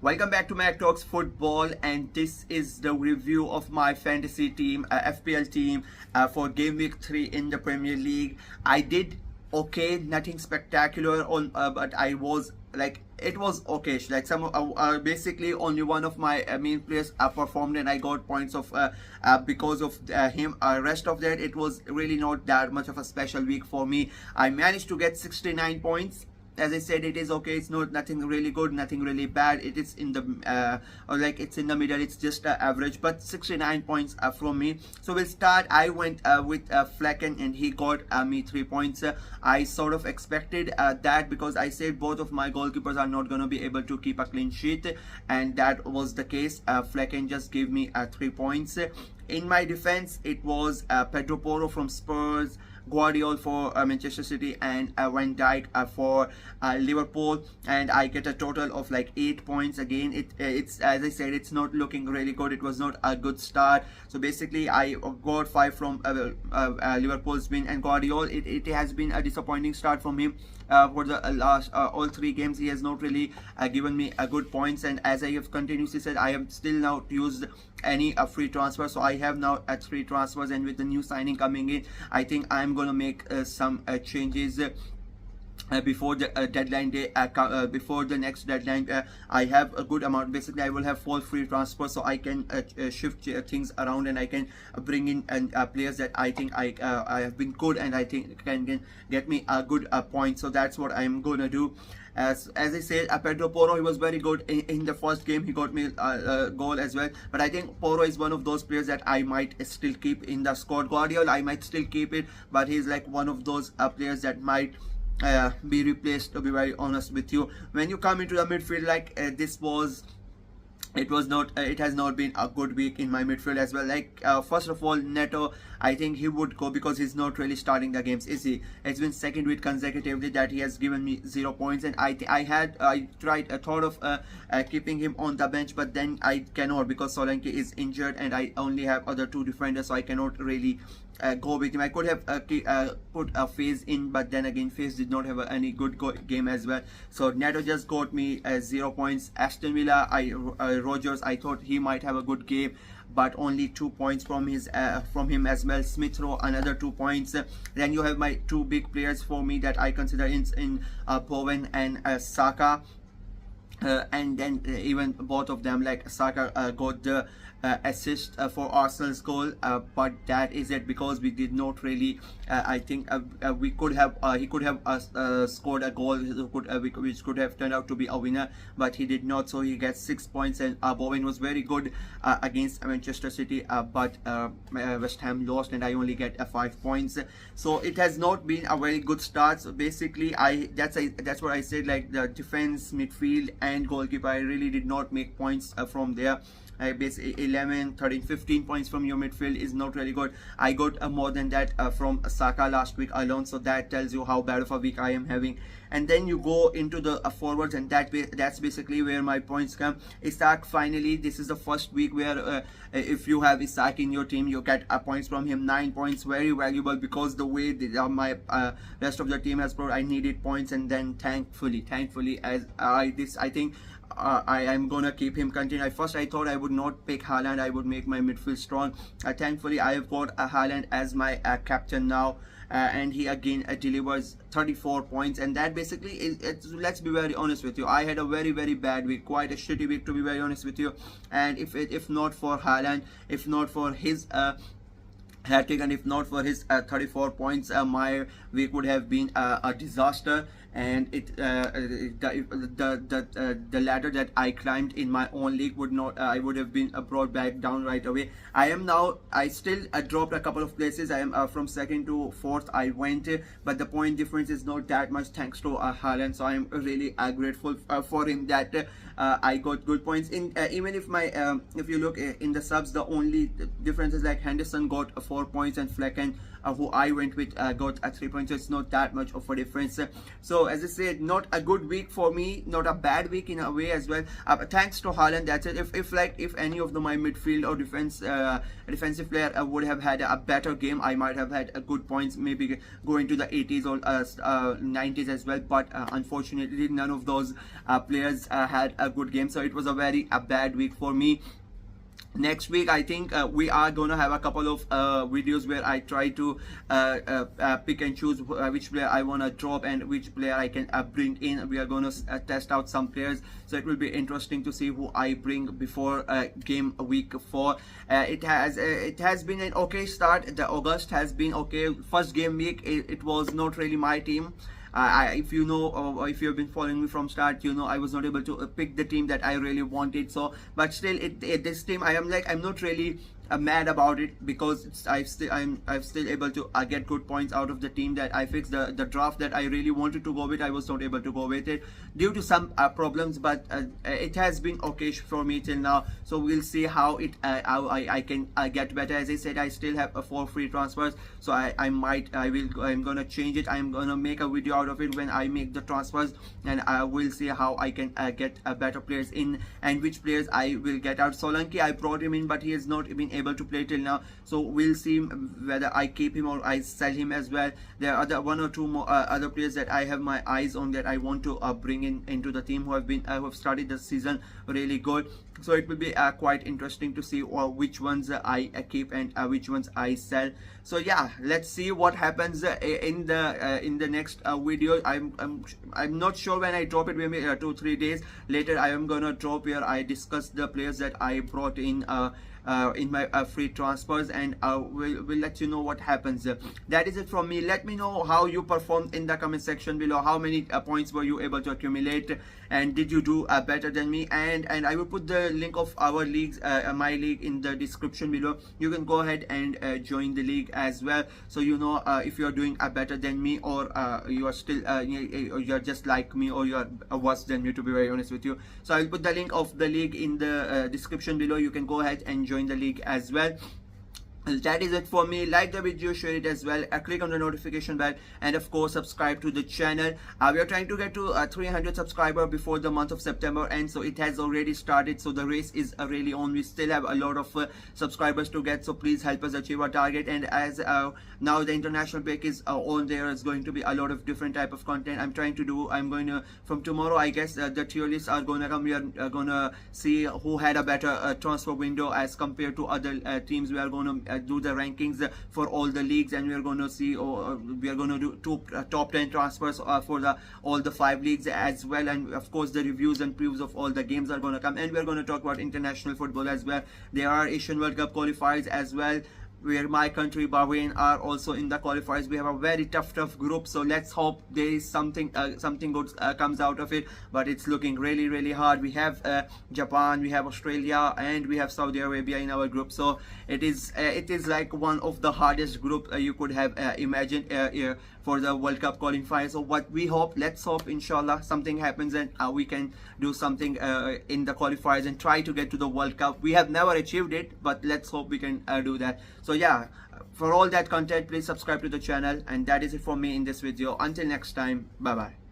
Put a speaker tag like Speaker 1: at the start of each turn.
Speaker 1: Welcome back to Mac Talks Football, and this is the review of my fantasy team, FPL team for Game Week 3 in the Premier League. I did okay, nothing spectacular on, but I was like it was okay. Like basically only one of my main players performed, and I got points of because of him. Rest of that, it was really not that much of a special week for me. I managed to get 69 points. As I said, it is okay. It's not nothing really good, nothing really bad. It is in the or like it's in the middle. It's just average, but 69 points from me. So we'll start. I went with Flecken, and he got me 3 points. I sort of expected that, because I said both of my goalkeepers are not going to be able to keep a clean sheet, and that was the case. Flecken just gave me 3 points. In my defense, it was Pedro Porro from Spurs, Guardiola for Manchester City, and Van Dijk for Liverpool, and I get a total of like 8 points. Again, it's as I said, it's not looking really good. It was not a good start. So basically, I got 5 from Liverpool's win, and Guardiola, it has been a disappointing start from him. For the last all 3 games, he has not really given me good points, and as I have continuously said, I have still not used any free transfer. So I have now 3 transfers, and with the new signing coming in, I think I'm gonna make some changes before the deadline day. Before the next deadline, I have a good amount. Basically, I will have 4 free transfers, so I can shift things around, and I can bring in players that I think I have been good, and I think can get me a good point. So that's what I'm gonna do. As I said, Pedro Porro, he was very good in the first game. He got me a goal as well. But I think Porro is one of those players that I might still keep in the squad. Guardiola, I might still keep it, but he's like one of those players that might be replaced, to be very honest with you. When you come into the midfield, like it has not been a good week in my midfield as well. Like first of all, Neto, I think he would go because he's not really starting the games, is he? It's been second week consecutively that he has given me 0 points, and I thought of keeping him on the bench, but then I cannot, because Solanke is injured, and I only have other 2 defenders, so I cannot really go with him. I could have put a Phase in, but then again, Phase did not have any good game as well. So Neto just got me 0 points. Aston Villa, Rogers, I thought he might have a good game, but only 2 points from him as well. Smith Rowe, another 2 points. Then you have my 2 big players for me that I consider in Bowen and Saka. And then even both of them, like Saka got the assist for Arsenal's goal, but that is it, because we did not really I think we could have he could have scored a goal which could have turned out to be a winner, but he did not. So he gets 6 points, and Bowen was very good against Manchester City, but West Ham lost, and I only get 5 points. So it has not been a very good start. So basically, that's what I said, like the defense, midfield, and goalkeeper, I really did not make points from there. Basically 11, 13, 15 points from your midfield is not really good. I got more than that from Saka last week alone, so that tells you how bad of a week I am having. And then you go into the forwards, and that's basically where my points come. Isaac, finally, this is the first week where if you have Isaac in your team, you get points from him. 9 points, very valuable, because the way my rest of the team has proved, I needed points, and then thankfully, as I think I am gonna keep him continue. First I thought I would not pick Haaland, I would make my midfield strong. Thankfully, I have got Haaland as my captain now, and he again delivers 34 points, and that basically is, let's be very honest with you, I had a very bad week, quite a shitty week, to be very honest with you. And if not for Haaland, if not for his hat-trick, and if not for his 34 points, my week would have been a disaster. And the ladder that I climbed in my own league would not I would have been brought back down right away. I still dropped a couple of places. I am from 2nd to 4th I went, but the point difference is not that much thanks to Haaland. So I am really grateful for him that I got good points in. Even if my if you look in the subs, the only difference is like Henderson got 4 points, and Flecken, who I went with, got 3 points. So it's not that much of a difference. So as I said, not a good week for me, not a bad week in a way as well. Thanks to Haaland, that's it. If any of my midfield or defensive player would have had a better game, I might have had a good points, maybe going to the 80s or 90s as well. But unfortunately, none of those players had a good game, so it was a bad week for me. Next week I think we are gonna have a couple of videos where I try to pick and choose which player I want to drop and which player I can bring in. We are gonna test out some players, so it will be interesting to see who I bring before game week 4. It has been an okay start. The August has been okay. First game week it was not really my team. If you know, or if you have been following me from start, you know I was not able to pick the team that I really wanted. So, but still, this team, I'm not really mad about it, because I'm still able to get good points out of the team that I fixed. The draft that I really wanted to go with, I was not able to go with it due to some problems, but it has been okay for me till now. So we'll see how how I can get better. As I said, I still have 4 free transfers, so I'm gonna change it. I'm gonna make a video out of it when I make the transfers, and I will see how I can get better players in and which players I will get out. Solanke, I brought him in, but he has not been able to play till now, so we'll see whether I keep him or I sell him as well. There are 1 or 2 more other players that I have my eyes on that I want to bring into the team, who have started the season really good. So it will be quite interesting to see which ones I keep and which ones I sell. So yeah, let's see what happens in the next video. I'm not sure when I drop it, maybe 2-3 days later I am gonna drop where I discuss the players that I brought in my free transfers, and we'll let you know what happens. That is it from me. Let me know how you performed in the comment section below. How many points were you able to accumulate, and did you do better than me? And I will put the link of our leagues, my league, in the description below. You can go ahead and join the league as well, so you know if you're doing better than me, or you are still you're just like me, or you're worse than me, to be very honest with you. So I'll put the link of the league in the description below. You can go ahead and join the league as well. That is it for me. Like the video, share it as well, click on the notification bell, and of course subscribe to the channel. We are trying to get to 300 subscribers before the month of September, and so it has already started, so the race is really on. We still have a lot of subscribers to get, so please help us achieve our target. And as now the international break is on, there is going to be a lot of different type of content I'm trying to do. I'm going to, from tomorrow I guess, the tier lists are going to come. We are going to see who had a better transfer window as compared to other teams. We are going to do the rankings for all the leagues, and we are going to see, we are going to do top 10 transfers for all the 5 leagues as well. And of course the reviews and previews of all the games are going to come, and we are going to talk about international football as well. There are Asian World Cup qualifiers as well, where my country Bahrain are also in the qualifiers. We have a very tough group, so let's hope there is something good comes out of it, but it's looking really hard. We have Japan, we have Australia, and we have Saudi Arabia in our group, so it is like one of the hardest group you could have imagined for the World Cup qualifier. So what we hope, let's hope inshallah something happens, and we can do something in the qualifiers and try to get to the World Cup. We have never achieved it, but let's hope we can do that. So yeah, for all that content, please subscribe to the channel, and that is it for me in this video. Until next time, bye bye.